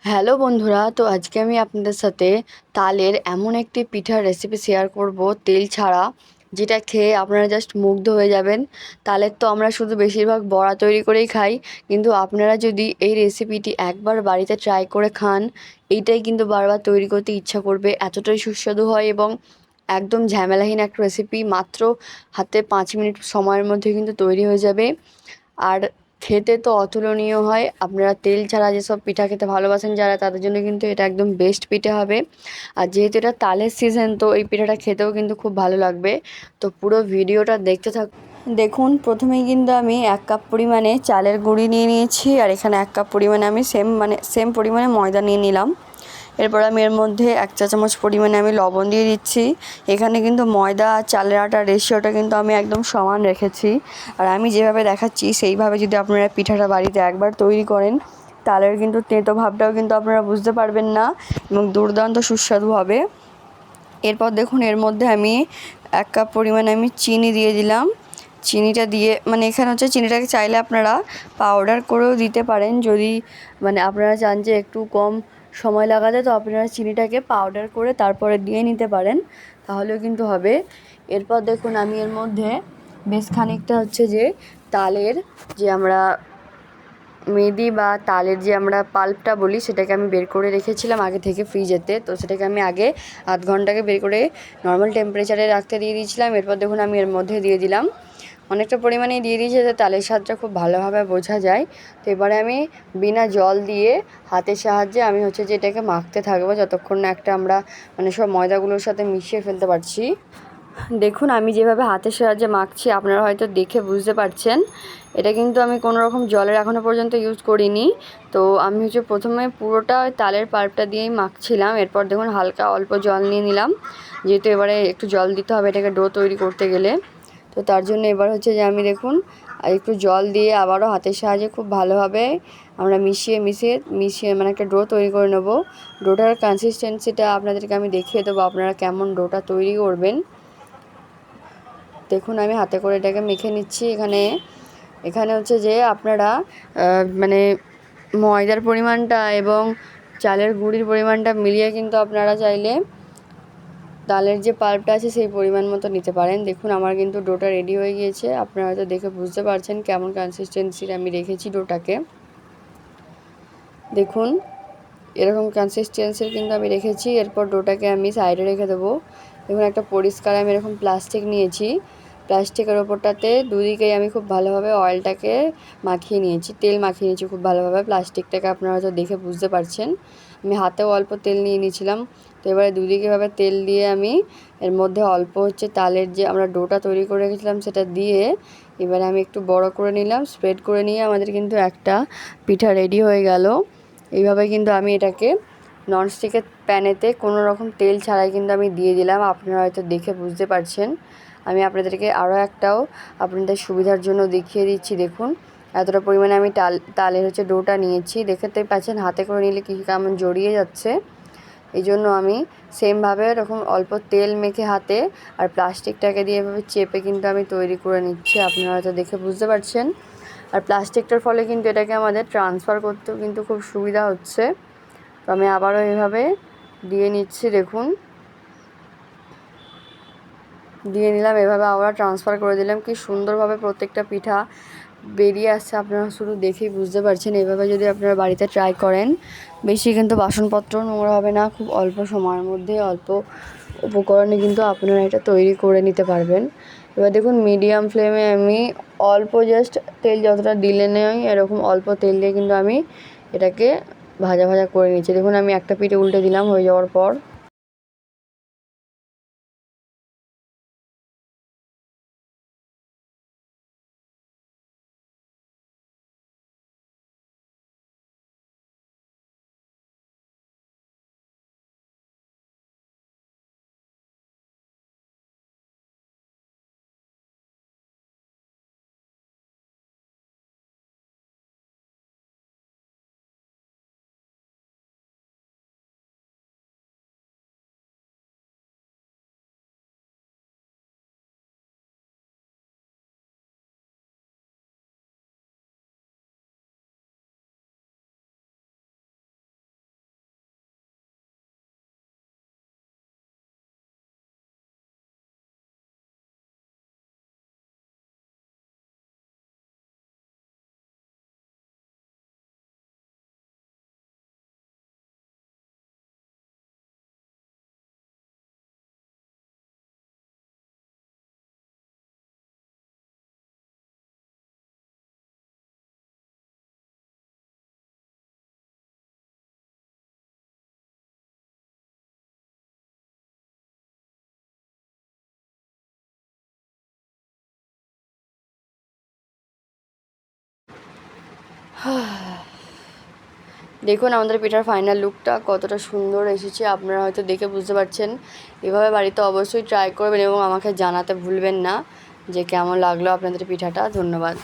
Hello বন্ধুরা, তো আজকে আমি আপনাদের সাথে তালের এমন একটি পিঠার রেসিপি শেয়ার করব তেল ছাড়া, যেটা খেয়ে আপনারা জাস্ট মুগ্ধ হয়ে যাবেন। তালের তো আমরা শুধু বেশিরভাগ বড়া তৈরি করেই খাই, কিন্তু আপনারা যদি এই রেসিপিটি একবার বাড়িতে ট্রাই করে খান, এইটাই কিন্তু বারবার তৈরি করতে ইচ্ছা করবে, এতটাই সুস্বাদু হয় এবং একদম ঝামেলাহীন একটা রেসিপি। মাত্র হাতে 5 মিনিট সময়ের মধ্যে কিন্তু তৈরি হয়ে যাবে। আর খেতে তো অতুলনীয় হয়। আপনারা তেল ছাড়া যেসব পিঠা খেতে ভালোবাসেন যারা, তাদের জন্য কিন্তু এটা একদম বেস্ট পিঠা হবে। আর যেহেতু এটা তালের সিজন, তো এই পিঠাটা খেতেও কিন্তু খুব ভালো লাগবে। তো পুরো ভিডিওটা দেখতে থাক। দেখুন, প্রথমেই কিন্তু আমি 1 কাপ পরিমাণে চালের গুঁড়ি নিয়ে নিয়েছি, আর এখানে 1 কাপ পরিমাণে আমি সেম পরিমাণে ময়দা নিয়ে নিলাম। এরপর আমি এর মধ্যে 1 চা চামচ পরিমাণে আমি লবণ দিয়ে দিচ্ছি। এখানে কিন্তু ময়দা আর চালের আটার রেশিওটা কিন্তু আমি একদম সমান রেখেছি। আর আমি যেভাবে দেখাচ্ছি সেইভাবে যদি আপনারা পিঠাটা বাড়িতে একবার তৈরি করেন, তালের কিন্তু তেঁতো ভাবটাও কিন্তু আপনারা বুঝতে পারবেন না এবং দুর্দান্ত সুস্বাদু হবে। এরপর দেখুন, এর মধ্যে আমি 1 কাপ পরিমাণে আমি চিনি দিয়ে দিলাম। চিনিটা দিয়ে এখানে হচ্ছে চিনিটাকে চাইলে আপনারা পাউডার করেও দিতে পারেন, যদি আপনারা চান যে একটু কম সময় লাগাতে, তো আপনারা চিনিটাকে পাউডার করে তারপরে দিয়ে নিতে পারেন, তাহলেও কিন্তু হবে। এরপর দেখুন, আমি এর মধ্যে বেশ খানিকটা হচ্ছে যে তালের যে আমরা মেদি বা তালের যে আমরা পাল্পটা বলি, সেটাকে আমি বের করে রেখেছিলাম আগে থেকে ফ্রিজেতে। তো সেটাকে আমি আগে আধ ঘন্টাকে বের করে নর্মাল টেম্পারেচারে রাখতে দিয়ে দিয়েছিলাম। এরপর দেখুন, আমি এর মধ্যে দিয়ে দিলাম অনেকটা পরিমাণেই দিয়ে দিয়েছি, যাতে তালের স্বাদটা খুব ভালোভাবে বোঝা যায়। তো এবারে আমি বিনা জল দিয়ে হাতের সাহায্যে আমি হচ্ছে যে এটাকে মাখতে থাকবো, যতক্ষণ না একটা আমরা সব ময়দাগুলোর সাথে মিশিয়ে ফেলতে পারছি। দেখুন, আমি যেভাবে হাতের সাহায্যে মাখছি আপনারা হয়তো দেখে বুঝতে পারছেন, এটা কিন্তু আমি কোনো রকম জলের এখনও পর্যন্ত ইউজ করিনি। তো আমি হচ্ছে প্রথমে পুরোটা ওই তালের পাল্পটা দিয়েই মাখছিলাম। এরপর দেখুন, হালকা অল্প জল নিয়ে নিলাম, যেহেতু এবারে একটু জল দিতে হবে এটাকে ডো তৈরি করতে গেলে। তো তার জন্য এবার হচ্ছে যে আমি দেখুন একটু জল দিয়ে আবারও হাতের সাহায্যে খুব ভালোভাবে আমরা মিশিয়ে একটা ডো তৈরি করে নেব। ডোটার কনসিস্টেন্সিটা আপনাদেরকে আমি দেখিয়ে দেবো, আপনারা কেমন ডোটা তৈরি করবেন। দেখুন, আমি হাতে করে এটাকে মেখে নিচ্ছি। এখানে হচ্ছে যে আপনারা মানে ময়দার পরিমাণটা এবং চালের গুঁড়ির পরিমাণটা মিলিয়ে কিন্তু আপনারা চাইলে তালের যে পাল্পটা আছে সেই পরিমাণ মতো নিতে পারেন। দেখুন, আমার কিন্তু ডোটা রেডি হয়ে গিয়েছে। আপনারা হয়তো দেখে বুঝতে পারছেন কেমন কনসিস্টেন্সির আমি রেখেছি ডোটাকে। দেখুন, এরকম কনসিস্টেন্সির কিন্তু আমি রেখেছি। এরপর ডোটাকে আমি সাইডে রেখে দেবো। দেখুন, একটা পরিষ্কার আমি এরকম প্লাস্টিক নিয়েছি। প্লাস্টিকের ওপরটাতে দুদিকেই আমি খুব ভালোভাবে অয়েলটাকে মাখিয়ে নিয়েছি, তেল মাখিয়ে নিয়েছি খুব ভালোভাবে। প্লাস্টিকটাকে আপনারা হয়তো দেখে বুঝতে পারছেন। আমি হাতেও অল্প তেল নিয়ে নিয়েছিলাম। তো এবারে দুদিকে এভাবে তেল দিয়ে আমি এর মধ্যে অল্প হচ্ছে তালের যে আমরা ডোটা তৈরি করে রেখেছিলাম সেটা দিয়ে এবারে আমি একটু বড় করে নিলাম। স্প্রেড করে নিয়ে আমাদের কিন্তু একটা পিঠা রেডি হয়ে গেল। এইভাবে কিন্তু আমি এটাকে ননস্টিকের প্যানেতে কোনো রকম তেল ছাড়াই কিন্তু আমি দিয়ে দিলাম। আপনারা হয়তো দেখে বুঝতে পারছেন। আমি আপনাদেরকে আরও একটাও আপনাদের সুবিধার জন্য দেখিয়ে দিচ্ছি। দেখুন, এতটা পরিমাণে আমি তালের হচ্ছে ডোটা নিয়েছি। দেখতে পাচ্ছেন হাতে করে নিলে কী কেমন জড়িয়ে যাচ্ছে। এই জন্য আমি সেমভাবে এরকম অল্প তেল মেখে হাতে আর প্লাস্টিকটাকে দিয়ে এভাবে চেপে কিন্তু আমি তৈরি করে নিচ্ছি। আপনারা হয়তো দেখে বুঝতে পারছেন। আর প্লাস্টিকটার ফলে কিন্তু এটাকে আমাদের ট্রান্সফার করতেও কিন্তু খুব সুবিধা হচ্ছে। তো আমি আবারও এভাবে দিয়ে নিচ্ছি। দেখুন, দিয়ে নিলাম, এভাবে আবার ট্রান্সফার করে দিলাম। কি সুন্দরভাবে প্রত্যেকটা পিঠা বেরিয়ে আসছে, আপনারা শুধু দেখেই বুঝতে পারছেন। এভাবে যদি আপনারা বাড়িতে ট্রাই করেন, বেশি কিন্তু বাসনপত্র নোংরা হবে না, খুব অল্প সময়ের মধ্যে অল্প উপকরণে কিন্তু আপনারা এটা তৈরি করে নিতে পারবেন। এবার দেখুন, মিডিয়াম ফ্লেমে আমি অল্প জাস্ট তেল যতটা দিলে নেই এরকম অল্প তেল দিয়ে কিন্তু আমি এটাকে ভাজা ভাজা করে নিচ্ছি। দেখুন, আমি একটা পিঠে উল্টে দিলাম হয়ে যাওয়ার পর। দেখুন আমাদের পিঠার ফাইনাল লুকটা কতটা সুন্দর এসেছে, আপনারা হয়তো দেখে বুঝতে পারছেন। এভাবে বাড়িতে অবশ্যই ট্রাই করবেন এবং আমাকে জানাতে ভুলবেন না যে কেমন লাগলো আপনাদের পিঠাটা। ধন্যবাদ।